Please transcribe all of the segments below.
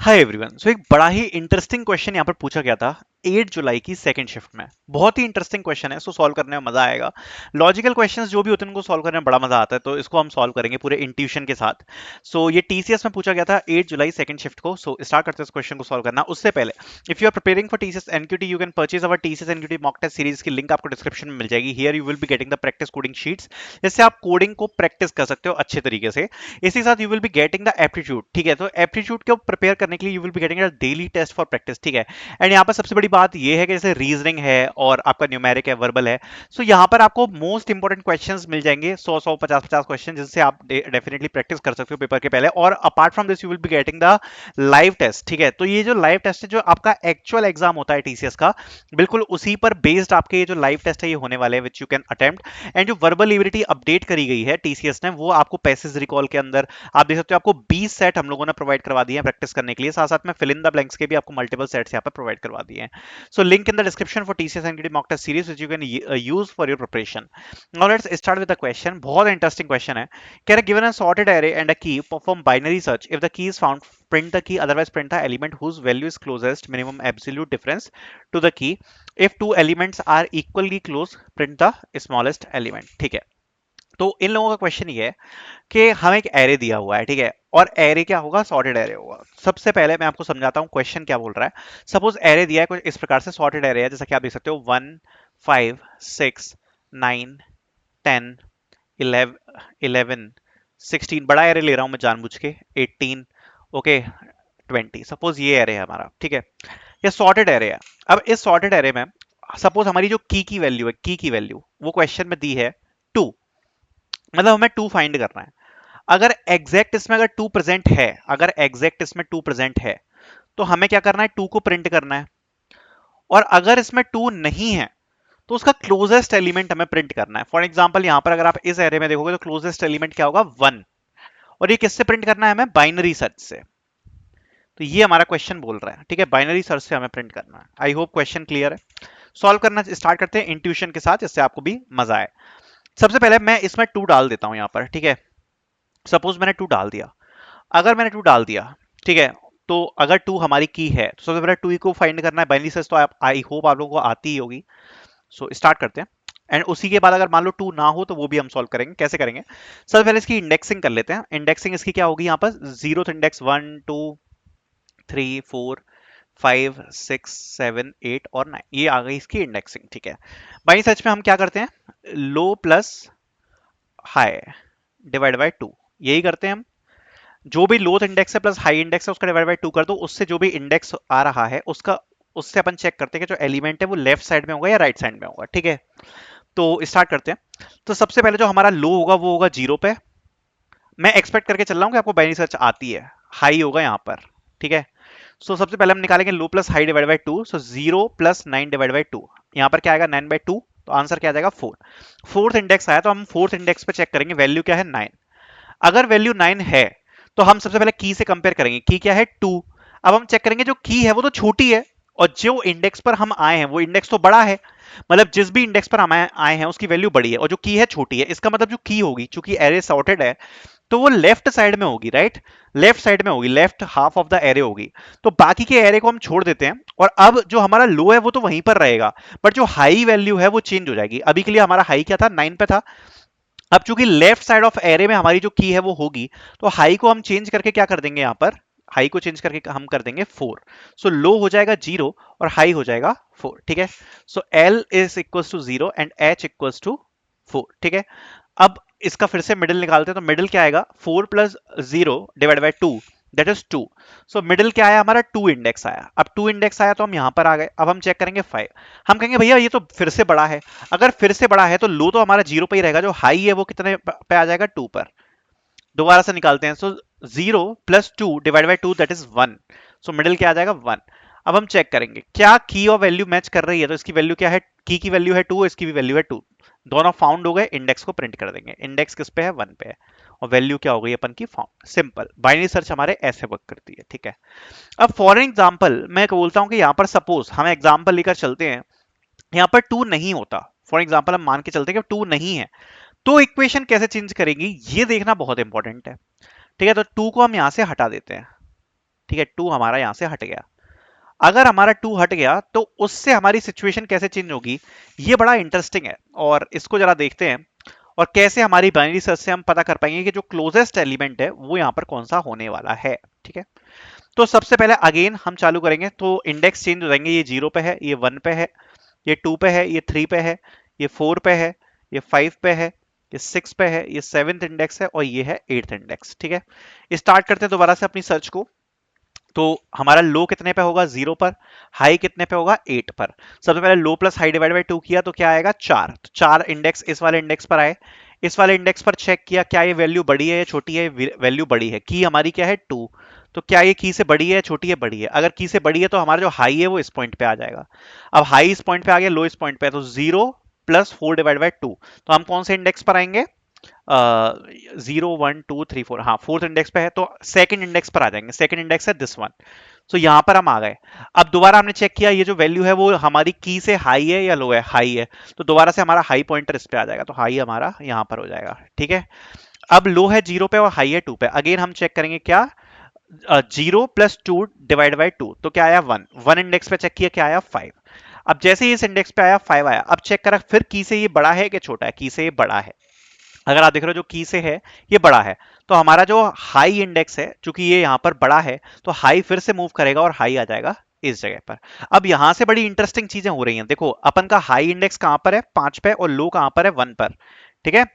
Hi everyone. सो एक बड़ा ही interesting question यहाँ पर पूछा गया था 8 जुलाई की सेकंड शिफ्ट में। बहुत ही इंटरेस्टिंग क्वेश्चन है, सो सॉल्व करने में मजा आएगा। लॉजिकल क्वेश्चंस जो भी होते हैं उनको सॉल्व करने में बड़ा मजा आता है, तो इसको हम सॉल्व करेंगे पूरे इंट्यूशन के साथ। सो ये टीसीएस में पूछा गया था 8 जुलाई सेकंड शिफ्ट को। सो स्टार्ट करते हैं इस क्वेश्चन को सॉल्व करना। उससे पहले if you are preparing for TCS NQT you can purchase our TCS NQT mock test series की लिंक आपको डिस्क्रिप्शन में मिल जाएगी। Here you will be getting the practice coding sheets, जिससे आप कोडिंग को प्रैक्टिस कर सकते हो अच्छे तरीके से। इसी के साथ you will be getting the aptitude. ठीक है, तो एप्टीट्यूड को प्रिपेयर करने के लिए you will be getting daily test for practice. ठीक है, एंड यहाँ पर सबसे बड़ी बात ये है कि जैसे रीजनिंग है और आपका न्यूमेरिक है, वर्बल है, सो यहाँ पर आपको मोस्ट इंपॉर्टेंट क्वेश्चंस मिल जाएंगे, 100 50 क्वेश्चन, जिससे आप डेफिनेटली प्रैक्टिस कर सकते हो पेपर के पहले। और apart from this you will be getting the live test. ठीक है, तो ये जो लाइव टेस्ट है, जो आपका एक्चुअल एग्जाम होता है टीसीएस का, बिल्कुल उसी पर बेस्ड आपके ये जो लाइव टेस्ट है ये होने वाले हैं, which you can attempt. And जो वर्बल एबिलिटी अपडेट करी गई है टीसीएस ने, वो आपको पैसेज रिकॉल के अंदर आप देख सकते हो, आपको 20 सेट हम लोगों ने प्रोवाइड करवा दिए हैं प्रैक्टिस करने के लिए। साथ साथ में फिल इन द ब्लैंक्स के भी आपको मल्टीपल सेट्स यहाँ पर प्रोवाइड करवा दिए हैं। So link in the description for TCS NQT mock test series which you can use for your preparation. Now let's start with the question. बहुत interesting question है। कह रहा given a sorted array and a key perform binary search. If the key is found print the key, otherwise print the element whose value is closest minimum absolute difference to the key. If two elements are equally close, print the smallest element. ठीक है, तो इन लोगों का question ये है कि हमें एक एरे दिया हुआ है। ठीक है, और एरे क्या होगा? सॉर्टेड एरे होगा। सबसे पहले मैं आपको समझाता हूँ क्वेश्चन क्या बोल रहा है। सपोज एरे दिया है कुछ इस प्रकार से, सॉर्टेड एरे है, जैसा कि आप देख सकते हो 1 5 6 9 10 11 16। बड़ा एरे ले रहा हूं मैं जानबूझ के, 18, ओके, 20। सपोज ये एरे है हमारा। ठीक है, ये सॉर्टेड एरे है। अब इस सॉर्टेड एरे में सपोज हमारी जो की वैल्यू है, की वैल्यू वो क्वेश्चन में दी है 2, मतलब हमें 2 फाइंड करना है। अगर एग्जैक्ट इसमें अगर 2 प्रेजेंट है, अगर एग्जैक्ट इसमें 2 प्रेजेंट है, तो हमें क्या करना है? 2 को प्रिंट करना है। और अगर इसमें 2 नहीं है तो उसका क्लोजेस्ट एलिमेंट हमें प्रिंट करना है। फॉर एग्जांपल यहां पर अगर आप इस एरे में देखोगे तो क्लोजेस्ट एलिमेंट क्या होगा? 1। और ये किससे प्रिंट करना है? हमें बाइनरी सर्च से। तो ये हमारा क्वेश्चन बोल रहा है। ठीक है, बाइनरी सर्च से हमें प्रिंट करना है। आई होप क्वेश्चन क्लियर है। सॉल्व करना स्टार्ट करते हैं इंट्यूशन के साथ, जिससे आपको भी मजा आए। सबसे पहले मैं इसमें 2 डाल देता हूं यहां पर। ठीक है, सपोज मैंने 2 डाल दिया। अगर मैंने 2 डाल दिया, ठीक है, तो अगर 2 हमारी की है तो सबसे पहले 2 को फाइंड करना है। बाइनरी सर्च तो आप आई होप आप लोगों को आती ही होगी। सो स्टार्ट करते हैं। एंड उसी के बाद अगर मान लो 2 ना हो तो वो भी हम सॉल्व करेंगे। कैसे करेंगे? सबसे पहले इसकी इंडेक्सिंग कर लेते हैं। इंडेक्सिंग इसकी क्या होगी? यहाँ पर जीरो इंडेक्स 1 2 3 4 5 6 7 8 और 9, ये आ गई इसकी इंडेक्सिंग। ठीक है, बाइनरी सर्च में हम क्या करते हैं? लो प्लस हाई डिवाइड बाय 2, यही करते हैं हम। जो भी लोथ इंडेक्स है प्लस हाई इंडेक्स है उसका डिवाइड बाय 2 कर दो। उससे जो भी इंडेक्स आ रहा है उसका, उससे अपन चेक करते हैं कि जो एलिमेंट है वो लेफ्ट साइड में होगा या राइट साइड में होगा। ठीक है, तो स्टार्ट करते हैं। तो सबसे पहले जो हमारा लो होगा वो होगा 0 पे। मैं एक्सपेक्ट करके चल रहा हूँ कि आपको बाइनरी सर्च आती है। हाई होगा यहाँ पर। ठीक है, सो सबसे पहले हम निकालेंगे low plus high divide by 2। So 0 plus 9 divide by 2, यहाँ पर क्या आएगा? 9/2। तो आंसर क्या आ जाएगा? 4। फोर्थ इंडेक्स आया तो हम फोर्थ इंडेक्स पे चेक करेंगे वैल्यू क्या है? 9। अगर वैल्यू 9 है तो हम सबसे पहले की से कंपेयर करेंगे। की क्या है? 2। अब हम चेक करेंगे जो की है वो तो छोटी है, और जो इंडेक्स पर हम आए हैं वो इंडेक्स तो बड़ा है। मतलब जिस भी इंडेक्स पर हम आए हैं उसकी वैल्यू बड़ी है और जो की है छोटी है। इसका मतलब जो की होगी, चूंकि एरे सॉर्टेड है, तो वो लेफ्ट साइड में होगी। राइट, लेफ्ट साइड में होगी, left half of the array होगी। तो बाकी के एरे को हम छोड़ देते हैं, और अब जो हमारा लो है वो तो वहीं पर रहेगा, बट जो हाई वैल्यू है वो चेंज हो जाएगी। अभी के लिए हमारा हाई क्या था? 9 पे था। अब चूंकि लेफ्ट साइड ऑफ एरे में हमारी जो की है वो होगी, तो हाई को हम चेंज करके क्या कर देंगे? यहां पर हाई को चेंज करके हम कर देंगे 4। सो लो हो जाएगा 0 और हाई हो जाएगा 4। ठीक है, so L is equal to 0 and H equal to 4। ठीक है, अब इसका फिर से मिडिल निकालते हैं। तो मिडिल क्या आएगा? 4 plus 0 divide by 2, that is 2। So middle क्या आया हमारा? 2 इंडेक्स आया। अब 2 इंडेक्स आया तो हम यहां पर आ गए। अब हम चेक करेंगे 5। हम कहेंगे भैया ये तो फिर से बड़ा है। अगर फिर से बड़ा है तो लो तो हमारा 0 पे ही रहेगा, जो हाई है वो कितने पे आ जाएगा? 2 पर। दोबारा से निकालते हैं। सो 0 plus 2 divide by 2 that is 1। So middle क्या आ जाएगा? 1। अब हम चेक करेंगे क्या की और वैल्यू मैच कर रही है। तो इसकी वैल्यू क्या है? की वैल्यू है 2, इसकी भी वैल्यू है 2। दोनों फाउंड हो गए। इंडेक्स को प्रिंट कर देंगे। इंडेक्स किस पे है? 1 पे है। और वैल्यू क्या हो गई अपन की? फाउंड। सिंपल बाइनरी सर्च हमारे ऐसे वर्क करती है। ठीक है, अब फॉर एग्जाम्पल मैं बोलता हूं कि यहां पर सपोज हम एग्जाम्पल लेकर चलते हैं, यहां पर 2 नहीं होता। फॉर एग्जाम्पल हम मान के चलते हैं कि 2 नहीं है, तो इक्वेशन कैसे चेंज करेंगी ये देखना बहुत इंपॉर्टेंट है। ठीक है, तो 2 को हम यहां से हटा देते हैं। ठीक है, 2 हमारा यहां से हट गया। अगर हमारा 2 हट गया तो उससे हमारी सिचुएशन कैसे चेंज होगी, ये बड़ा इंटरेस्टिंग है, और इसको जरा देखते हैं। और कैसे हमारी बाइनरी सर्च से हम पता कर पाएंगे कि जो क्लोजेस्ट एलिमेंट है वो यहाँ पर कौन सा होने वाला है। ठीक है, तो सबसे पहले अगेन हम चालू करेंगे, तो इंडेक्स चेंज हो जाएंगे। ये 0 पे है, ये 1 पे है, ये 2 पे है, ये 3 पे है, ये 4 पे है, ये 5 पे है, ये 6 पे है, ये 7th इंडेक्स है, और ये है 8th इंडेक्स। ठीक है, स्टार्ट करते हैं दोबारा से अपनी सर्च को। तो हमारा लो कितने पे होगा, 0 पर। हाई कितने पे होगा, 8 पर। सबसे पहले लो प्लस हाई डिवाइड बाई 2 किया तो क्या आएगा, 4। तो 4 इंडेक्स इस वाले इंडेक्स पर आए। इस वाले इंडेक्स पर चेक किया, क्या ये वैल्यू बड़ी है या छोटी है, वैल्यू बड़ी है। की हमारी क्या है, 2। तो क्या ये की से बड़ी है या छोटी है, बड़ी है। अगर की से बड़ी है तो हमारा जो हाई है वो इस पॉइंट पे आ जाएगा। अब हाई इस पॉइंट पे आ गया, लो इस पॉइंट पे है, तो 0 प्लस 4 डिवाइड बाई 2। तो हम कौन से इंडेक्स पर आएंगे, 0 1 2 3 4, हाँ फोर्थ इंडेक्स पे है, तो सेकंड इंडेक्स पर आ जाएंगे। सेकंड इंडेक्स है दिस वन। तो यहां पर हम आ गए। अब दोबारा हमने चेक किया, ये जो वैल्यू है वो हमारी की से हाई है या लो है, हाई है। तो दोबारा से हमारा हाई पॉइंटर इस पे आ जाएगा, तो हाई हमारा यहां पर हो जाएगा। ठीक है, अब लो है 0 पे और हाई है 2 पे। अगेन हम चेक करेंगे, क्या 0 प्लस 2 डिवाइड बाई 2, तो क्या आया 1। 1 इंडेक्स पे चेक किया, क्या आया 5। अब जैसे ही इस इंडेक्स पे आया 5 आया, अब चेक करा फिर की से ये बड़ा है कि छोटा है, की से ये बड़ा है। अगर आप देख रहे हो जो की से है ये बड़ा है, तो हमारा जो हाई इंडेक्स है, चूंकि ये यहां पर बड़ा है, तो हाई फिर से मूव करेगा और हाई आ जाएगा इस जगह पर। अब यहां से बड़ी इंटरेस्टिंग चीजें हो रही हैं। देखो अपन का हाई इंडेक्स कहां पर है, 5 पे, और लो कहां पर है, 1 पर। ठीक है,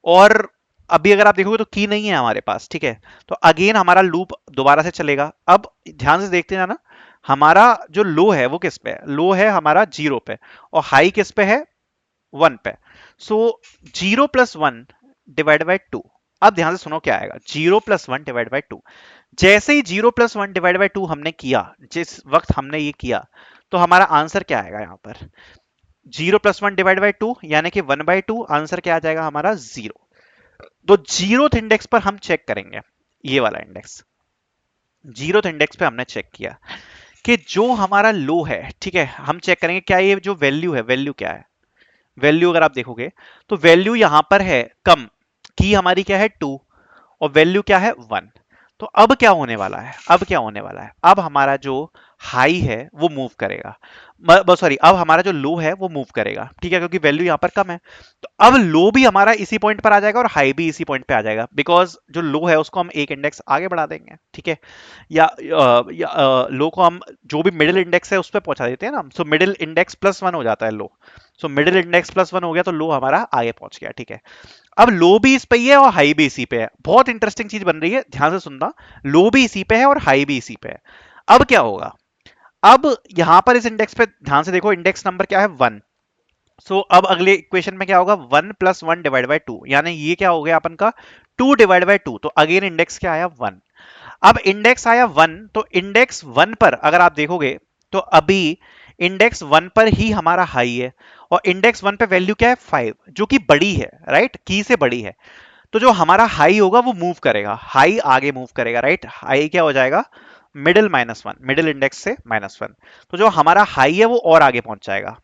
और अभी अगर आप देखोगे तो की नहीं है हमारे पास। ठीक है, तो अगेन हमारा लूप दोबारा से चलेगा। अब ध्यान से देखते हैं ना, हमारा जो लो है वो किस पे है, लो है हमारा 0 पे, और हाई किस पे है, 1 पे। सो 0 प्लस 1 डिवाइड बाई 2। अब ध्यान से सुनो क्या आएगा, 0 प्लस 1 डिवाइड बाई 2। जैसे ही 0 प्लस 1 डिवाइड बाई 2 हमने किया, जिस वक्त हमने ये किया, तो हमारा आंसर क्या आएगा यहां पर, 0 प्लस 1 डिवाइड बाई 2 यानी कि 1/2। आंसर क्या आ जाएगा हमारा, 0। तो जीरोथ इंडेक्स पर हम चेक करेंगे, ये वाला इंडेक्स, जीरोथ इंडेक्स पे हमने चेक किया कि जो हमारा लो है, ठीक है, हम चेक करेंगे क्या ये जो वैल्यू है, वैल्यू क्या है। वैल्यू अगर आप देखोगे तो वैल्यू यहां पर है कम, की हमारी क्या है 2, और वैल्यू क्या है 1। तो अब क्या होने वाला है, अब क्या होने वाला है, अब हमारा जो हाई है वो मूव करेगा, सॉरी, अब हमारा जो लो है वो मूव करेगा। ठीक है, क्योंकि वैल्यू यहां पर कम है। तो अब लो भी हमारा इसी पॉइंट पर आ जाएगा और हाई भी इसी पॉइंट पे आ जाएगा, बिकॉज जो लो है उसको हम एक इंडेक्स आगे बढ़ा देंगे। ठीक है, या लो को हम जो भी मिडिल इंडेक्स है उस पर पहुंचा देते हैं ना, सो मिडिल इंडेक्स प्लस 1 हो जाता है लो। सो मिडिल इंडेक्स प्लस 1 हो गया, तो लो हमारा आगे पहुंच गया। ठीक है, अब लो भी इस पे ही है और हाई भी इसी पे है। बहुत इंटरेस्टिंग चीज बन रही है, ध्यान से सुनना। लो भी इसी पे है और हाई भी इसी पे है। अब क्या होगा, अब यहां पर इस इंडेक्स पे ध्यान से देखो, इंडेक्स नंबर क्या है, 1। सो अब अगले इक्वेशन में क्या होगा, 1 प्लस 1 डिवाइड बाई 2, यानी ये क्या हो गया अपन का, 2 डिवाइड बाई 2। तो अगेन इंडेक्स क्या आया, 1। अब इंडेक्स आया 1, तो इंडेक्स 1 पर अगर आप देखोगे तो अभी इंडेक्स 1 पर ही हमारा हाई है, और इंडेक्स 1 पे वैल्यू क्या है, 5, जो कि बड़ी है, राइट, की से बड़ी है। तो जो हमारा हाई होगा वो मूव करेगा, हाई आगे मूव करेगा, राइट। हाई क्या हो जाएगा, मिडिल -1, मिडिल इंडेक्स से -1। तो जो हमारा हाई है वो और आगे पहुंच जाएगा।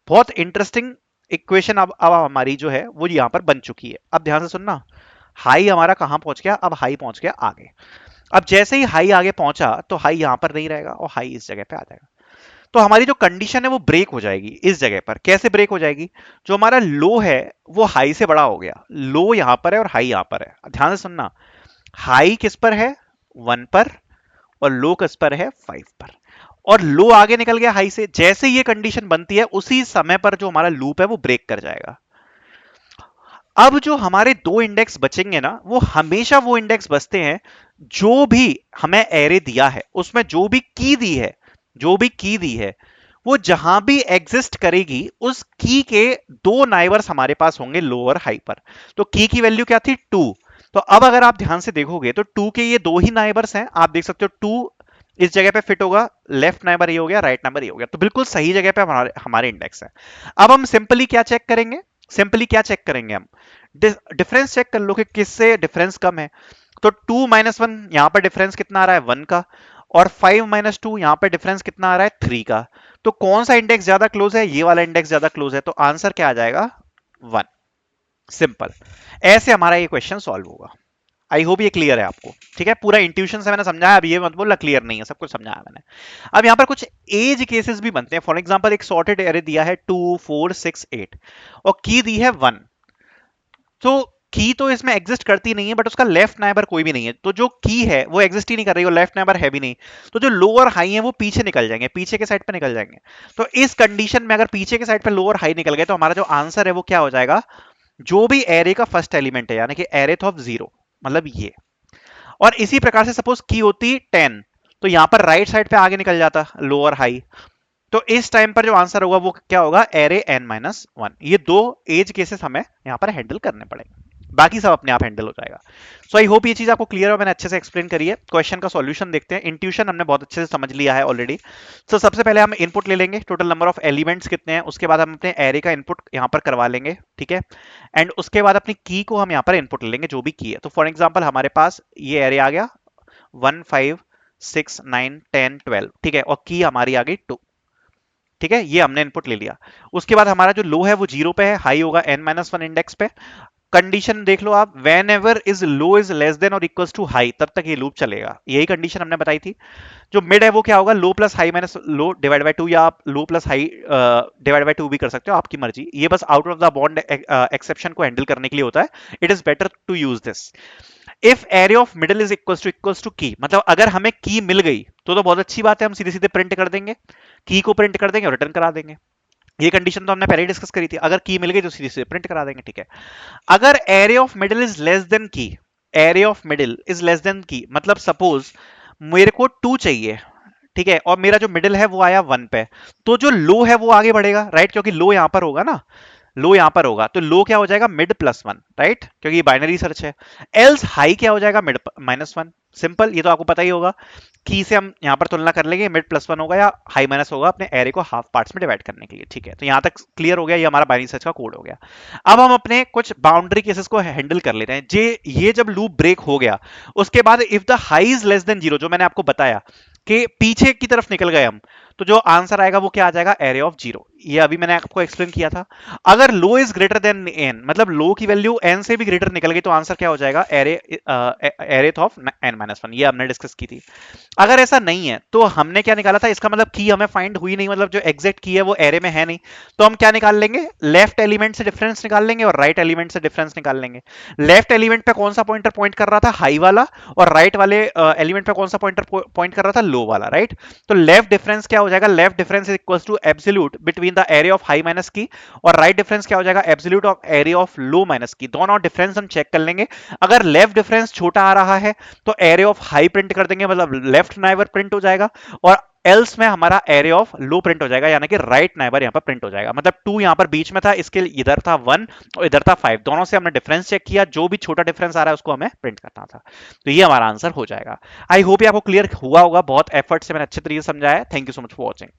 बहुत इंटरेस्टिंग इक्वेशन अब हमारी जो है वो यहां पर बन चुकी है। अब ध्यान से सुनना, हाई हमारा कहां पहुंच गया, अब हाई पहुंच गया आगे। अब जैसे ही हाई आगे पहुंचा तो हाई यहां पर नहीं रहेगा और हाई इस जगह पे आ जाएगा। तो हमारी जो कंडीशन है वो ब्रेक हो जाएगी इस जगह पर। कैसे ब्रेक हो जाएगी, जो हमारा लो है वो हाई से बड़ा हो गया, लो यहां पर है और हाई यहां पर है। ध्यान से सुनना, हाई किस पर है, 1 पर, और लो किस पर है, 5 पर। और लो आगे निकल गया हाई से। जैसे ये कंडीशन बनती है उसी समय पर जो हमारा लूप है वो ब्रेक कर जाएगा। अब जो हमारे दो इंडेक्स बचेंगे ना, वो हमेशा वो इंडेक्स बचते हैं जो भी हमें एरे दिया है उसमें जो भी की दी है, जो भी की दी है वो जहां भी एग्जिस्ट करेगी उस की के दो नाइबर्स हमारे पास होंगे, लो और हाई पर। तो की वैल्यू क्या थी, 2। तो अब अगर आप ध्यान से देखोगे तो 2 के ये दो ही नाइबर्स हैं, आप देख सकते हो 2 इस जगह पे फिट होगा, लेफ्ट नाइबर ये हो गया, राइट नाइबर ये हो गया, तो बिल्कुल सही जगह पे हमारे हमारे इंडेक्स है। अब हम सिंपली क्या चेक करेंगे, सिंपली क्या चेक करेंगे हम, डिफरेंस चेक कर लो कि किससे डिफरेंस कम है। तो 2 - 1 यहां पर डिफरेंस कितना आ रहा है, 1 का, और 5 - 2 यहां पर डिफरेंस कितना आ रहा है, 3 का। तो कौन सा इंडेक्स ज्यादा क्लोज है, ये वाला इंडेक्स ज्यादा क्लोज है, तो आंसर क्या आ जाएगा, 1। सिंपल। ऐसे हमारा ये क्वेश्चन सॉल्व होगा। आई होप ये क्लियर है आपको, ठीक है। पूरा इंट्यूशन से मैंने समझाया, अब ये मत बोलना क्लियर नहीं है, सब कुछ समझाया मैंने। अब यहाँ पर कुछ एज केसेस भी बनते हैं। फॉर एग्जांपल एक सॉर्टेड एरे दिया है 2 4 6 8 और की दी है 1, तो की तो इसमें एग्जिस्ट करती नहीं है, बट उसका लेफ्ट नाइबर कोई भी नहीं है, तो जो की है वो एग्जिस्ट ही नहीं कर रही, और लेफ्ट नाइबर है भी नहीं, तो जो लो और हाई है वो पीछे निकल जाएंगे, पीछे के साइड पे निकल जाएंगे। तो इस कंडीशन में अगर पीछे के साइड पे लो और हाई निकल गए, तो हमारा जो आंसर है वो क्या हो जाएगा, जो भी एरे का फर्स्ट एलिमेंट है, यानी कि एरेथ ऑफ 0, मतलब ये। और इसी प्रकार से सपोज की होती 10, तो यहां पर राइट साइड पे आगे निकल जाता लो और हाई, तो इस टाइम पर जो आंसर होगा वो क्या होगा, एरे एन माइनस वन। ये दो एज केसेस हमें यहां पर हैंडल करने पड़ेंगे, बाकी सब अपने आप हैंडल हो जाएगा। सो आई होप ये चीज आपको क्लियर हो, मैंने अच्छे से एक्सप्लेन करी है। क्वेश्चन का सॉल्यूशन देखते हैं। इंट्यूशन हमने बहुत अच्छे से समझ लिया है ऑलरेडी। सो सबसे पहले हम इनपुट ले लेंगे, टोटल नंबर ऑफ एलिमेंट्स कितने हैं, उसके बाद हम अपने एरे का इनपुट यहां पर करवा लेंगे, ठीक है। एंड उसके बाद अपनी की को हम यहां पर इनपुट ले लेंगे, जो भी की है। तो फॉर एग्जाम्पल हमारे पास ये एरे आ गया 1 5 6 9 10 12, ठीक है, और की हमारी आ गई 2, ठीक है। ये हमने इनपुट ले लिया। उसके बाद हमारा जो लो है वो 0 पे है, हाई होगा n-1 इंडेक्स पे। कंडीशन देख लो आप, when ever is low is less then और इक्वल्स टू हाई, तब तक ये लूप चलेगा, यही कंडीशन हमने बताई थी। जो मिड है वो क्या होगा, low plus high minus low divide by 2, या आप low plus high divide by 2 भी कर सकते हो, आपकी मर्जी। ये बस out of the bound exception को हैंडल करने के लिए होता है। It is better to use this. If array of middle is equals to key, मतलब अगर हमें की मिल गई तो बहुत अच्छी बात है, हम सीधे सीधे प्रिंट कर देंगे, की को प्रिंट कर देंगे और रिटर्न करा देंगे। ये कंडीशन तो हमने पहले ही डिस्कस करी थी, अगर की मिल गई तो सीधे सीधे प्रिंट करा देंगे, ठीक है। अगर array of middle is less than key, array of middle is less than key, मतलब सपोज मेरे को 2 चाहिए, ठीक है, और मेरा जो मिडिल है वो आया 1 पे, तो जो लो है वो आगे बढ़ेगा, राइट, क्योंकि लो यहां पर होगा ना, लो यहां पर होगा, तो लो क्या हो जाएगा, मिड प्लस 1, राइट, क्योंकि ये बाइनरी सर्च है। एल्स हाई क्या हो जाएगा, मिड माइनस 1। सिंपल, ये तो आपको पता ही होगा। की से हम यहां पर तुलना कर लेंगे, मिड प्लस 1 होगा या हाई माइनस होगा, अपने एरे को हाफ पार्ट्स में डिवाइड करने के लिए, ठीक है। तो यहां तक क्लियर हो गया, ये हमारा बाइनरी सर्च का कोड हो गया। अब हम अपने कुछ बाउंड्री केसेस को हैंडल कर लेते हैं। ये जब लूप ब्रेक हो गया, उसके बाद if the high is less then 0, जो मैंने आपको बताया कि पीछे की तरफ निकल गए हम, तो जो आंसर आएगा वो क्या आ जाएगा, एरे ऑफ 0। ये अभी मैंने आपको एक्सप्लेन किया था। अगर लो इज ग्रेटर देन एन, मतलब लो की वैल्यू एन से भी ग्रेटर निकल गई, तो आंसर क्या हो जाएगा, एरे ऑफ n-1। ये हमने डिस्कस की थी। अगर ऐसा नहीं है तो हमने क्या निकाला था, इसका मतलब की हमें फाइंड हुई नहीं, मतलब जो एग्जैक्ट की है वो एरे में है नहीं, तो हम क्या निकाल लेंगे, लेफ्ट एलिमेंट से डिफरेंस निकाल लेंगे और राइट एलिमेंट से डिफरेंस निकाल लेंगे। लेफ्ट एलिमेंट पे कौन सा पॉइंटर पॉइंट कर रहा था, हाई वाला, और राइट वाले एलिमेंट पे कौन सा पॉइंटर पॉइंट कर रहा था, लो वाला, राइट। तो लेफ्ट डिफरेंस क्या हो जाएगा, left difference is equal to absolute between the array of high minus key, और राइट डिफरेंस क्या हो जाएगा, absolute of array of low minus key. दोनों डिफरेंस हम चेक कर लेंगे। अगर लेफ्ट डिफरेंस छोटा आ रहा है तो एरे ऑफ हाई प्रिंट कर देंगे, मतलब लेफ्ट नाइबर प्रिंट हो जाएगा, और एल्स में हमारा एरे ऑफ लो प्रिंट हो जाएगा, यानी कि राइट नाइबर यहां पर प्रिंट हो जाएगा। मतलब 2 यहां पर बीच में था, इसके इधर था 1 और इधर था 5, दोनों से हमने डिफरेंस चेक किया, जो भी छोटा डिफरेंस आ रहा है उसको हमें प्रिंट करना था। तो ये हमारा आंसर हो जाएगा। आई होप ये आपको क्लियर हुआ होगा, बहुत एफर्ट से मैंने अच्छे तरीके से समझाया है। Thank you so much for watching.